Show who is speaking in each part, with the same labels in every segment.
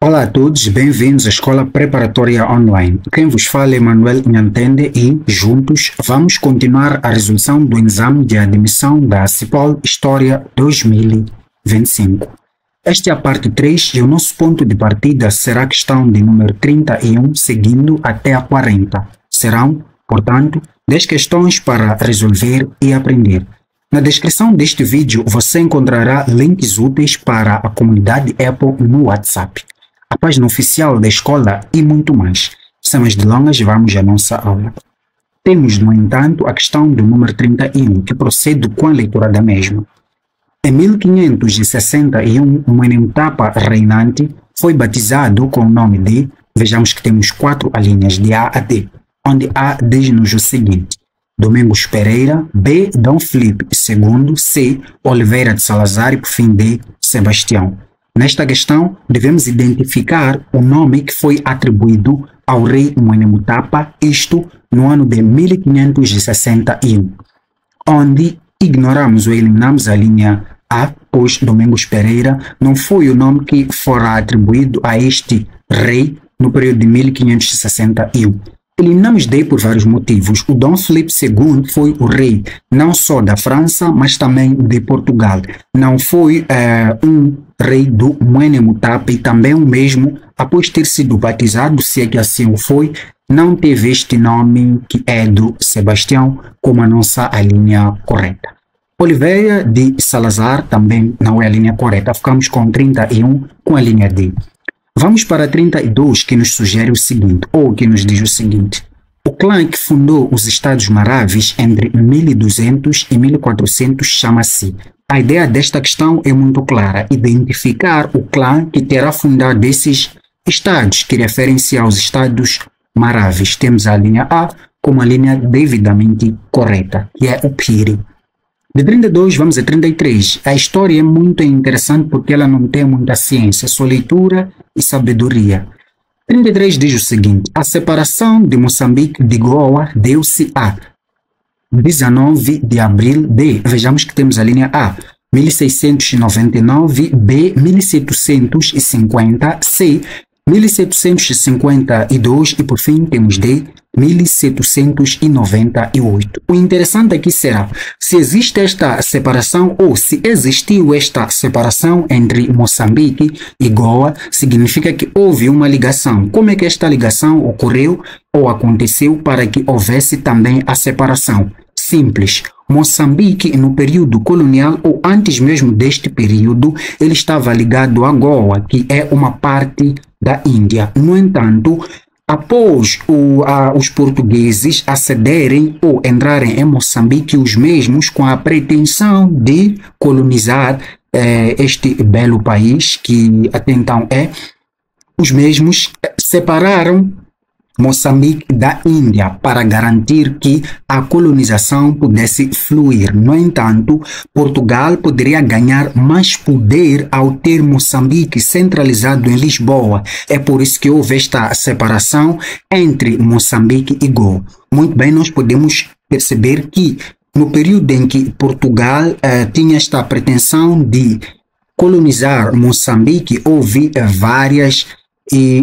Speaker 1: Olá a todos, bem-vindos à Escola Preparatória Online. Quem vos fala é Manuel Nhantende e, juntos, vamos continuar a resolução do exame de admissão da CIPOL História 2025. Esta é a parte 3 e o nosso ponto de partida será a questão de número 31, seguindo até a 40. Serão, portanto, 10 questões para resolver e aprender. Na descrição deste vídeo você encontrará links úteis para a comunidade Apple no WhatsApp, a página oficial da escola e muito mais. Sem mais delongas, vamos à nossa aula. Temos, no entanto, a questão do número 31, que procede com a leitura da mesma. Em 1561, o Menentapa reinante foi batizado com o nome de, vejamos que temos 4 alíneas de A a D, onde A diz-nos o seguinte: Domingos Pereira, B. Dom Filipe II, C. Oliveira de Salazar e, por fim, D. Sebastião. Nesta questão, devemos identificar o nome que foi atribuído ao rei Menentapa, isto no ano de 1561, onde ignoramos ou eliminamos a linha A, pois Domingos Pereira não foi o nome que fora atribuído a este rei no período de 1561. Eliminamos D por vários motivos. O Dom Filipe II foi o rei não só da França, mas também de Portugal. Não foi um rei do Menentapa e também o mesmo, após ter sido batizado, se é que assim o foi, não teve este nome que é do Sebastião como a nossa linha correta. Oliveira de Salazar também não é a linha correta. Ficamos com 31 com a linha D. Vamos para 32, que nos sugere o seguinte, ou que nos diz o seguinte: o clã que fundou os Estados Maravis entre 1200 e 1400 chama-se. A ideia desta questão é muito clara: identificar o clã que terá fundado esses estados, que referem-se aos Estados Maravis. Temos a linha A como a linha devidamente correta, que é o Piri. De 32 vamos a 33. A história é muito interessante porque ela não tem muita ciência, só leitura e sabedoria. 33 diz o seguinte: a separação de Moçambique de Goa deu-se a 19 de abril de, vejamos que temos a linha A, 1699, B, 1750, C, 1752 e por fim temos D, 1798. O interessante aqui será se existe esta separação ou se existiu esta separação entre Moçambique e Goa, significa que houve uma ligação. Como é que esta ligação ocorreu ou aconteceu para que houvesse também a separação? Simples. Moçambique, no período colonial ou antes mesmo deste período, ele estava ligado a Goa, que é uma parte da Índia. No entanto, após os portugueses acederem ou entrarem em Moçambique, os mesmos com a pretensão de colonizar este belo país, que até então os mesmos separaram Moçambique da Índia para garantir que a colonização pudesse fluir. No entanto, Portugal poderia ganhar mais poder ao ter Moçambique centralizado em Lisboa. É por isso que houve esta separação entre Moçambique e Goa. Muito bem, nós podemos perceber que no período em que Portugal tinha esta pretensão de colonizar Moçambique, houve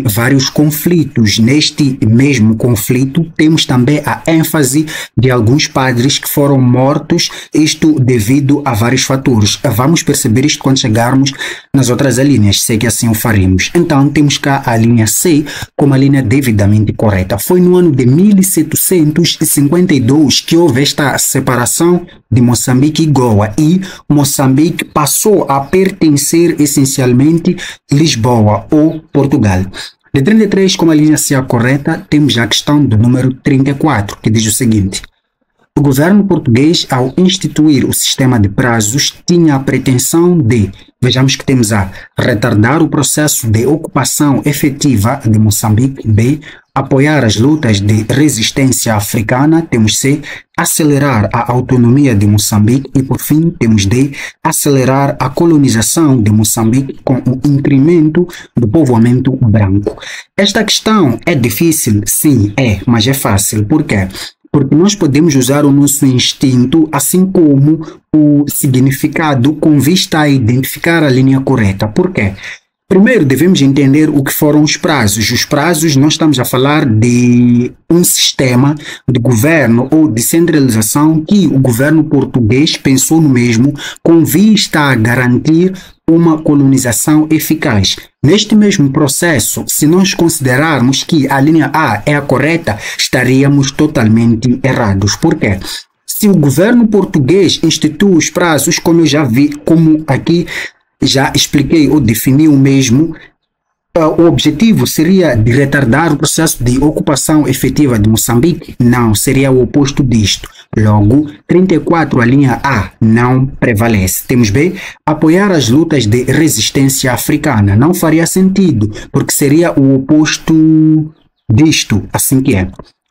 Speaker 1: vários conflitos. Neste mesmo conflito temos também a ênfase de alguns padres que foram mortos, isto devido a vários fatores. Vamos perceber isto quando chegarmos nas outras linhas, sei que assim o faremos. Então temos cá a linha C como a linha devidamente correta. Foi no ano de 1752 que houve esta separação de Moçambique e Goa e Moçambique passou a pertencer essencialmente Lisboa ou Portugal. De 33 como a linha C é correta, temos a questão do número 34, que diz o seguinte: o governo português, ao instituir o sistema de prazos, tinha a pretensão de, vejamos que temos A, retardar o processo de ocupação efetiva de Moçambique, B, apoiar as lutas de resistência africana, temos C, acelerar a autonomia de Moçambique e, por fim, temos D, acelerar a colonização de Moçambique com o incremento do povoamento branco. Esta questão é difícil? Sim, mas é fácil. Por quê? Porque nós podemos usar o nosso instinto, assim como o significado, com vista a identificar a linha correta. Por quê? Primeiro, devemos entender o que foram os prazos. Os prazos, nós estamos a falar de um sistema de governo ou descentralização que o governo português pensou no mesmo com vista a garantir uma colonização eficaz. Neste mesmo processo, se nós considerarmos que a linha A é a correta, estaríamos totalmente errados. Por quê? Se o governo português institui os prazos, como eu já vi, como aqui já expliquei ou defini o mesmo, o objetivo seria de retardar o processo de ocupação efetiva de Moçambique? Não, seria o oposto disto. Logo, 34, a linha A, não prevalece. Temos B, apoiar as lutas de resistência africana. Não faria sentido, porque seria o oposto disto, assim que é.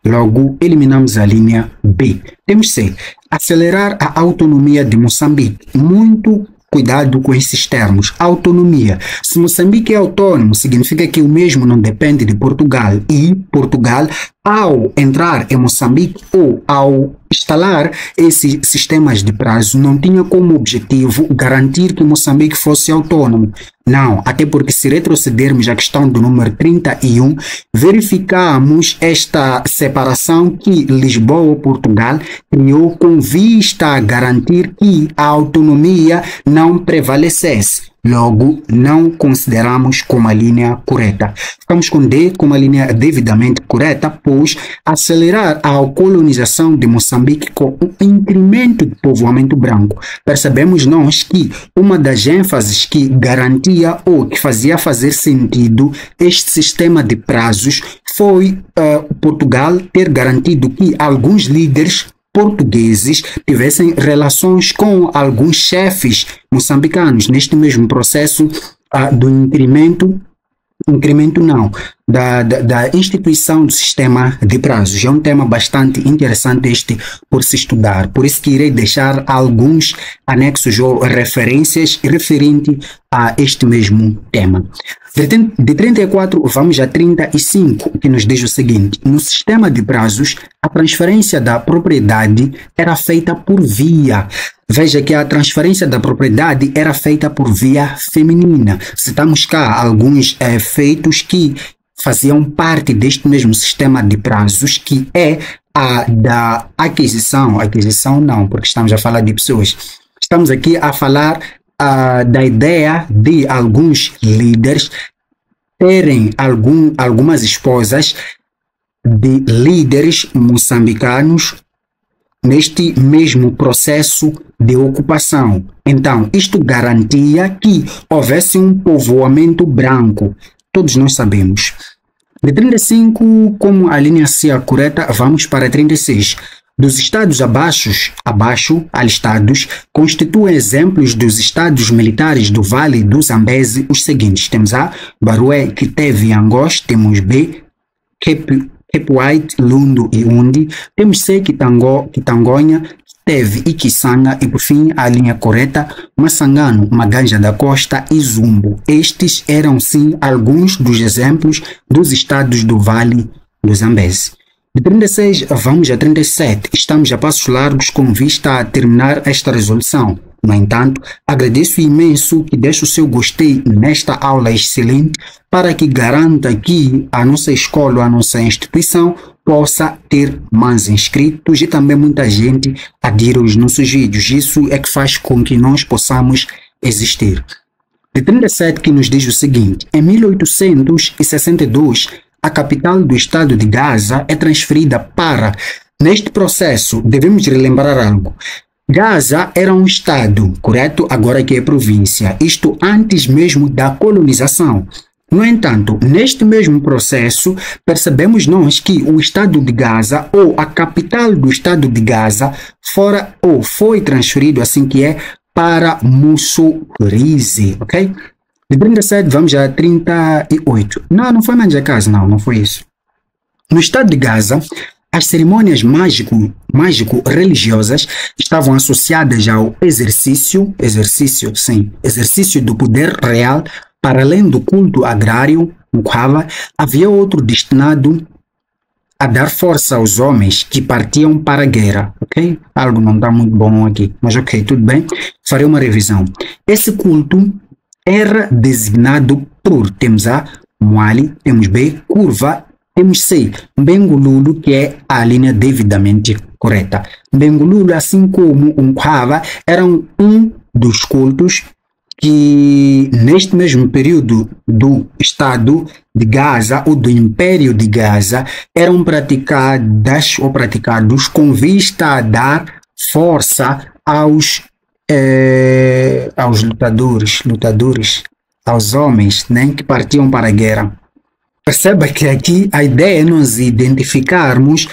Speaker 1: Logo, eliminamos a linha B. Temos C, acelerar a autonomia de Moçambique. Muito cuidado com esses termos. Autonomia. Se Moçambique é autônomo, significa que o mesmo não depende de Portugal. E Portugal, ao entrar em Moçambique ou ao instalar esses sistemas de prazo, não tinha como objetivo garantir que Moçambique fosse autônomo. Não, até porque se retrocedermos à questão do número 31, verificamos esta separação que Lisboa ou Portugal criou com vista a garantir que a autonomia não prevalecesse. Logo, não consideramos como a linha correta. Ficamos com D como a linha devidamente correta, pois acelerar a colonização de Moçambique com um incremento de povoamento branco. Percebemos nós que uma das ênfases que garantia ou que fazia fazer sentido este sistema de prazos foi Portugal ter garantido que alguns líderes portugueses tivessem relações com alguns chefes moçambicanos neste mesmo processo do incremento não, da instituição do sistema de prazos. É um tema bastante interessante este por se estudar, por isso que irei deixar alguns anexos ou referências referente a este mesmo tema. De 34 vamos a 35, que nos diz o seguinte: no sistema de prazos, a transferência da propriedade era feita por via. Veja que a transferência da propriedade era feita por via feminina. Citamos cá alguns feitos que faziam parte deste mesmo sistema de prazos, que é a da aquisição não, porque estamos a falar de pessoas. Estamos aqui a falar da ideia de alguns líderes terem algumas esposas de líderes moçambicanos neste mesmo processo de ocupação. Então, isto garantia que houvesse um povoamento branco. Todos nós sabemos. De 35, como a linha C é correta, vamos para 36. Dos estados abaixo alistados, constituem exemplos dos estados militares do Vale do Zambeze os seguintes. Temos A, Barué, Kiteve e Angós. Temos B, Cape White, Lundo e Undi. Temos C, Kitangonha, Kiteve e Kisanga. E por fim, a linha correta, Massangano, Maganja da Costa e Zumbo. Estes eram sim alguns dos exemplos dos estados do Vale do Zambeze. De 36 vamos a 37. Estamos a passos largos com vista a terminar esta resolução. No entanto, agradeço imenso que deixe o seu gostei nesta aula excelente para que garanta que a nossa escola, a nossa instituição possa ter mais inscritos e também muita gente adira aos nossos vídeos. Isso é que faz com que nós possamos existir. De 37 que nos diz o seguinte: em 1862, a capital do estado de Gaza é transferida para... Neste processo, devemos relembrar algo. Gaza era um estado, correto? Agora que é província. Isto antes mesmo da colonização. No entanto, neste mesmo processo, percebemos nós que o estado de Gaza, ou a capital do estado de Gaza, foi transferido, assim que é, para Mussurize, ok? De 37 vamos a 38. Não foi Manjacasa, não foi isso. No estado de Gaza, as cerimônias mágico-religiosas estavam associadas ao exercício do poder real. Para além do culto agrário, havia outro destinado a dar força aos homens que partiam para a guerra, ok? Algo não está muito bom aqui, mas ok, tudo bem. Farei uma revisão. Esse culto era designado por, temos A, Moali, temos B, curva, temos C, Mbengululu, que é a linha devidamente correta. Mbengululu, assim como Nkwava, eram um dos cultos que neste mesmo período do Estado de Gaza ou do Império de Gaza eram praticados com vista a dar força aos lutadores, aos homens, né, que partiam para a guerra. Perceba que aqui a ideia é nós identificarmos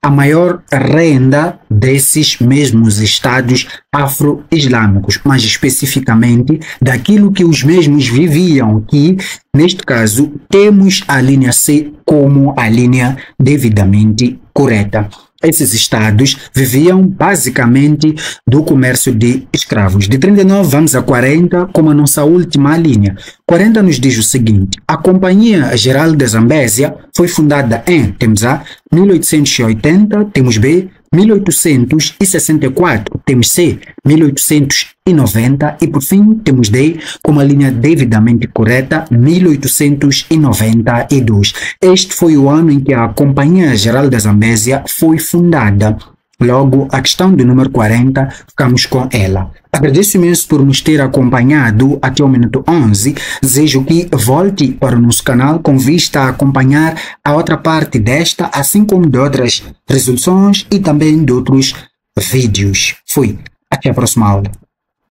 Speaker 1: a maior renda desses mesmos estados afro-islâmicos, mais especificamente daquilo que os mesmos viviam, que neste caso temos a linha C como a linha devidamente correta. Esses estados viviam basicamente do comércio de escravos. De 39 vamos a 40 como a nossa última linha. 40 nos diz o seguinte: a Companhia Geral da Zambésia foi fundada em, temos A, 1880, temos B, 1864, temos C, 1890 e por fim temos D como a linha devidamente correta, 1892. Este foi o ano em que a Companhia Geral da Zambésia foi fundada. Logo, a questão do número 40, ficamos com ela. Agradeço imenso por nos ter acompanhado até o minuto 11. Desejo que volte para o nosso canal com vista a acompanhar a outra parte desta, assim como de outras resoluções e também de outros vídeos. Fui. Até a próxima aula.